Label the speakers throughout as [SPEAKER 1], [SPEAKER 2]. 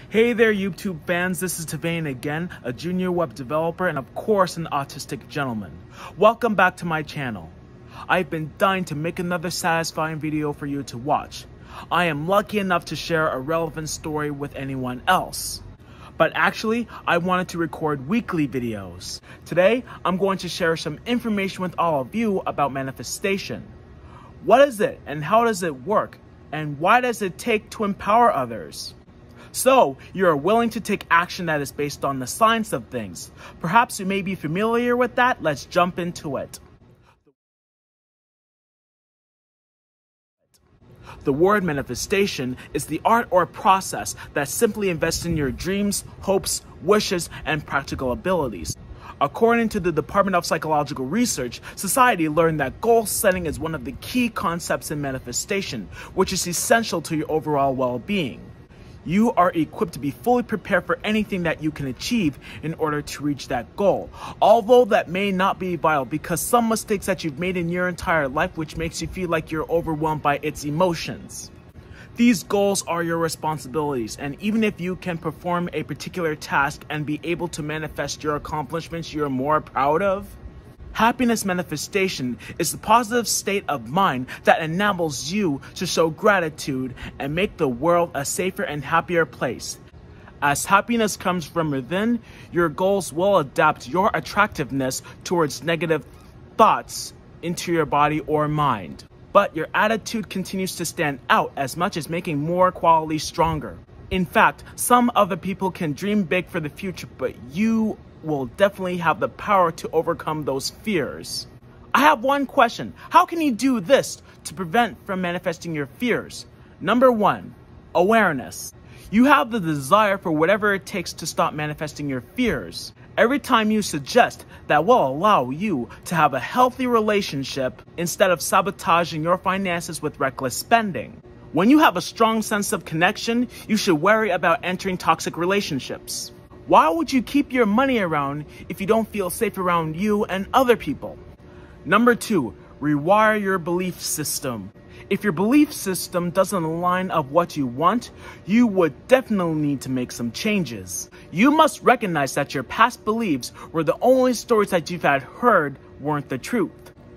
[SPEAKER 1] Hey there YouTube fans, this is Tevain again, a junior web developer and of course an autistic gentleman. Welcome back to my channel. I've been dying to make another satisfying video for you to watch. I am lucky enough to share a relevant story with anyone else. But actually, I wanted to record weekly videos. Today, I'm going to share some information with all of you about manifestation. What is it and how does it work? And why does it take to empower others? So, you are willing to take action that is based on the science of things. Perhaps you may be familiar with that. Let's jump into it. The word manifestation is the art or process that simply invests in your dreams, hopes, wishes, and practical abilities. According to the Department of Psychological Research, society learned that goal setting is one of the key concepts in manifestation, which is essential to your overall well-being. You are equipped to be fully prepared for anything that you can achieve in order to reach that goal. Although that may not be vital because some mistakes that you've made in your entire life which makes you feel like you're overwhelmed by its emotions. These goals are your responsibilities, and even if you can perform a particular task and be able to manifest your accomplishments you're more proud of, happiness manifestation is the positive state of mind that enables you to show gratitude and make the world a safer and happier place. As happiness comes from within, your goals will adapt your attractiveness towards negative thoughts into your body or mind. But your attitude continues to stand out as much as making more qualities stronger. In fact, some other people can dream big for the future, but you will definitely have the power to overcome those fears. I have one question. How can you do this to prevent from manifesting your fears? Number 1, awareness. You have the desire for whatever it takes to stop manifesting your fears. Every time you suggest that will allow you to have a healthy relationship instead of sabotaging your finances with reckless spending. When you have a strong sense of connection, you should worry about entering toxic relationships. Why would you keep your money around if you don't feel safe around you and other people? Number 2, rewire your belief system. If your belief system doesn't align of what you want, you would definitely need to make some changes. You must recognize that your past beliefs were the only stories that you've had heard weren't the truth.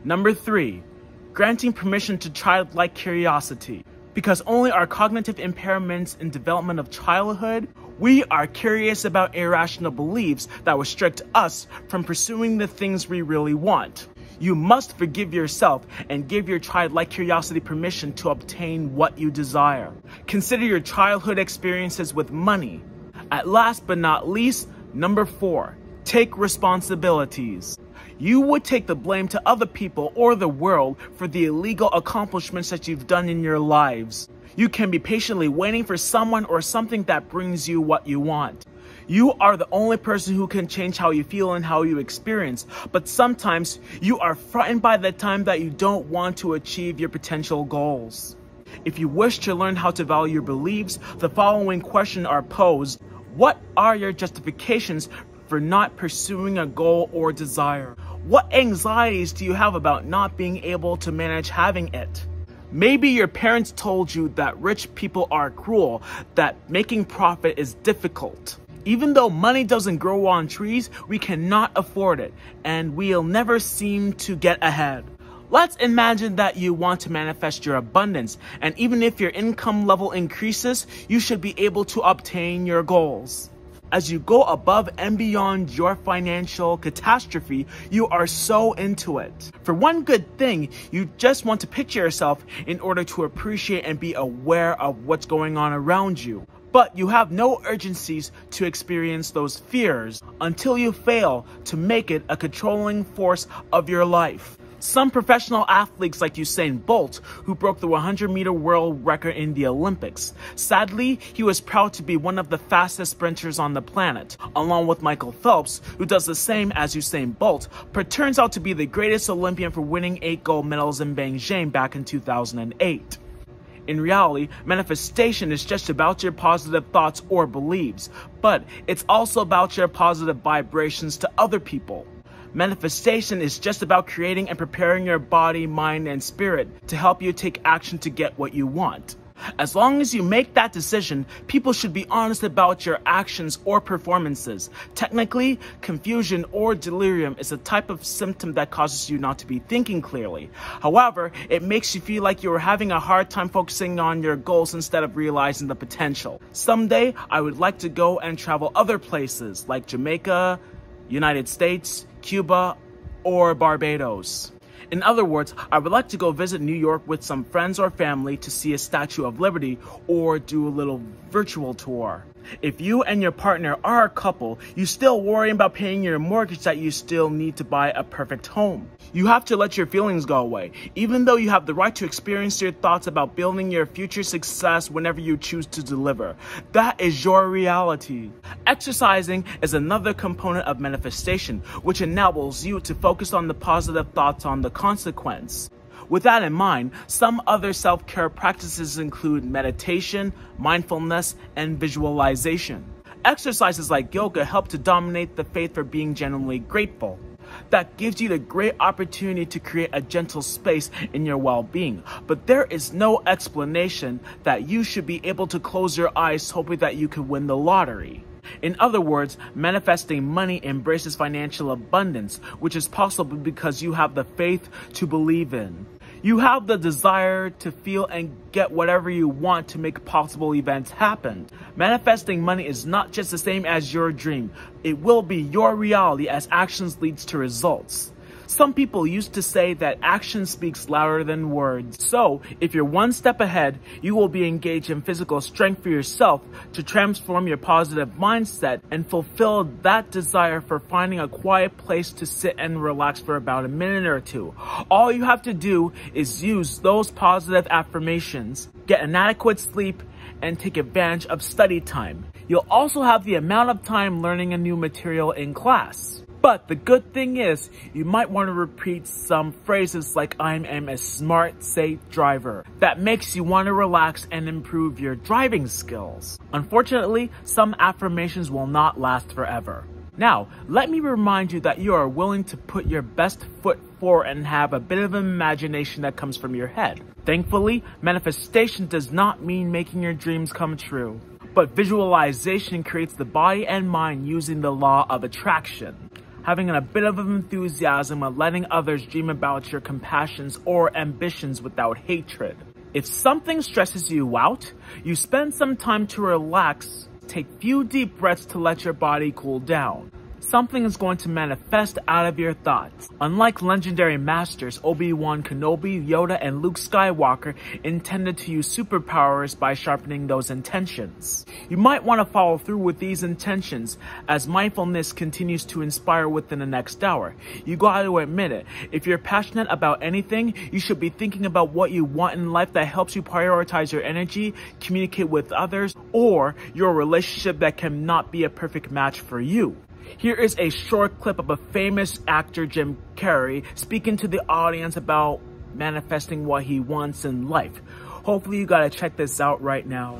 [SPEAKER 1] Number 3, granting permission to childlike curiosity. Because only our cognitive impairments in development of childhood, we are curious about irrational beliefs that restrict us from pursuing the things we really want. You must forgive yourself and give your childlike curiosity permission to obtain what you desire. Consider your childhood experiences with money. At last but not least, number 4, take responsibilities. You would take the blame to other people or the world for the illegal accomplishments that you've done in your lives. You can be patiently waiting for someone or something that brings you what you want. You are the only person who can change how you feel and how you experience, but sometimes you are frightened by the time that you don't want to achieve your potential goals. If you wish to learn how to value your beliefs, the following questions are posed. What are your justifications for not pursuing a goal or desire? What anxieties do you have about not being able to manage having it? Maybe your parents told you that rich people are cruel, that making profit is difficult. Even though money doesn't grow on trees, we cannot afford it, and we'll never seem to get ahead. Let's imagine that you want to manifest your abundance, and even if your income level increases, you should be able to obtain your goals. As you go above and beyond your financial catastrophe, you are so into it. For one good thing, you just want to picture yourself in order to appreciate and be aware of what's going on around you. But you have no urgencies to experience those fears until you fail to make it a controlling force of your life. Some professional athletes like Usain Bolt, who broke the 100-meter world record in the Olympics. Sadly, he was proud to be one of the fastest sprinters on the planet, along with Michael Phelps, who does the same as Usain Bolt, but turns out to be the greatest Olympian for winning 8 gold medals in Beijing back in 2008. In reality, manifestation is just about your positive thoughts or beliefs, but it's also about your positive vibrations to other people. Manifestation is just about creating and preparing your body, mind, and spirit to help you take action to get what you want. As long as you make that decision, people should be honest about your actions or performances. Technically, confusion or delirium is a type of symptom that causes you not to be thinking clearly. However, it makes you feel like you're having a hard time focusing on your goals instead of realizing the potential. Someday, I would like to go and travel other places like Jamaica, United States, Cuba, or Barbados. In other words, I would like to go visit New York with some friends or family to see a Statue of Liberty or do a little virtual tour. If you and your partner are a couple, you still worry about paying your mortgage that you still need to buy a perfect home. You have to let your feelings go away, even though you have the right to experience your thoughts about building your future success whenever you choose to deliver. That is your reality. Exercising is another component of manifestation, which enables you to focus on the positive thoughts on the consequence. With that in mind, some other self-care practices include meditation, mindfulness, and visualization. Exercises like yoga help to dominate the faith for being genuinely grateful. That gives you the great opportunity to create a gentle space in your well-being. But there is no explanation that you should be able to close your eyes hoping that you could win the lottery. In other words, manifesting money embraces financial abundance, which is possible because you have the faith to believe in. You have the desire to feel and get whatever you want to make possible events happen. Manifesting money is not just the same as your dream. It will be your reality as actions leads to results. Some people used to say that action speaks louder than words. So, if you're one step ahead, you will be engaged in physical strength for yourself to transform your positive mindset and fulfill that desire for finding a quiet place to sit and relax for about a minute or two. All you have to do is use those positive affirmations, get an adequate sleep, and take advantage of study time. You'll also have the amount of time learning a new material in class. But the good thing is, you might want to repeat some phrases like I am a smart, safe driver. That makes you want to relax and improve your driving skills. Unfortunately, some affirmations will not last forever. Now, let me remind you that you are willing to put your best foot forward and have a bit of imagination that comes from your head. Thankfully, manifestation does not mean making your dreams come true. But visualization creates the body and mind using the law of attraction. Having a bit of enthusiasm and letting others dream about your compassions or ambitions without hatred. If something stresses you out, you spend some time to relax. Take few deep breaths to let your body cool down. Something is going to manifest out of your thoughts. Unlike legendary masters Obi-Wan Kenobi, Yoda, and Luke Skywalker intended to use superpowers by sharpening those intentions. You might want to follow through with these intentions as mindfulness continues to inspire within the next hour. You gotta admit it, if you're passionate about anything, you should be thinking about what you want in life that helps you prioritize your energy, communicate with others, or your relationship that cannot be a perfect match for you. Here is a short clip of a famous actor, Jim Carrey, speaking to the audience about manifesting what he wants in life. Hopefully you gotta check this out right now.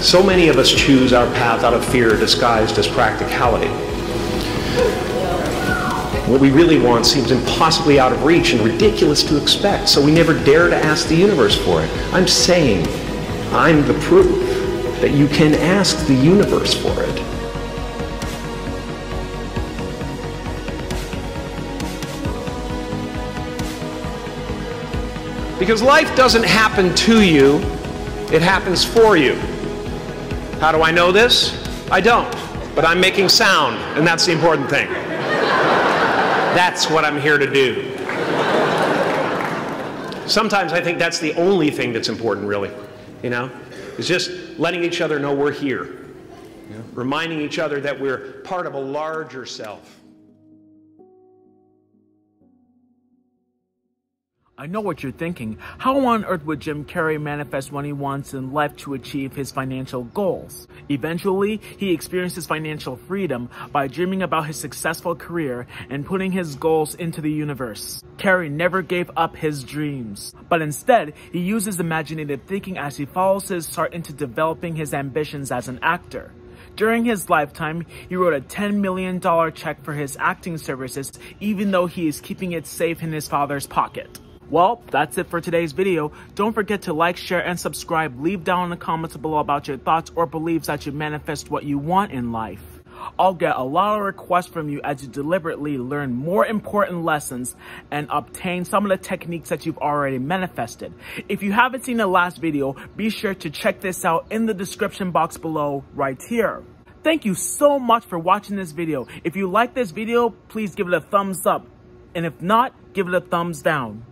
[SPEAKER 2] So many of us choose our path out of fear disguised as practicality. What we really want seems impossibly out of reach and ridiculous to expect, so we never dare to ask the universe for it. I'm saying, I'm the proof that you can ask the universe for it. Because life doesn't happen to you, it happens for you. How do I know this? I don't, but I'm making sound, and that's the important thing. That's what I'm here to do. Sometimes I think that's the only thing that's important, really, you know? It's just letting each other know we're here. You know? Reminding each other that we're part of a larger self.
[SPEAKER 1] I know what you're thinking. How on earth would Jim Carrey manifest what he wants in life to achieve his financial goals? Eventually, he experiences financial freedom by dreaming about his successful career and putting his goals into the universe. Carrey never gave up his dreams, but instead, he uses imaginative thinking as he follows his heart into developing his ambitions as an actor. During his lifetime, he wrote a $10 million check for his acting services, even though he is keeping it safe in his father's pocket. Well, that's it for today's video. Don't forget to like, share, and subscribe. Leave down in the comments below about your thoughts or beliefs that you manifest what you want in life. I'll get a lot of requests from you as you deliberately learn more important lessons and obtain some of the techniques that you've already manifested. If you haven't seen the last video, be sure to check this out in the description box below right here. Thank you so much for watching this video. If you like this video, please give it a thumbs up. And if not, give it a thumbs down.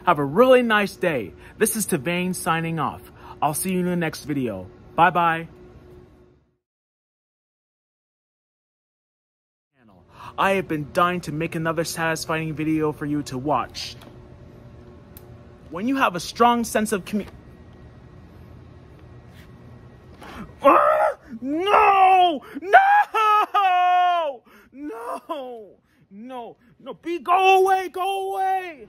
[SPEAKER 1] Have a really nice day. This is Tevain signing off. I'll see you in the next video. Bye-bye. I have been dying to make another satisfying video for you to watch. When you have a strong sense of No! Go away! Go away!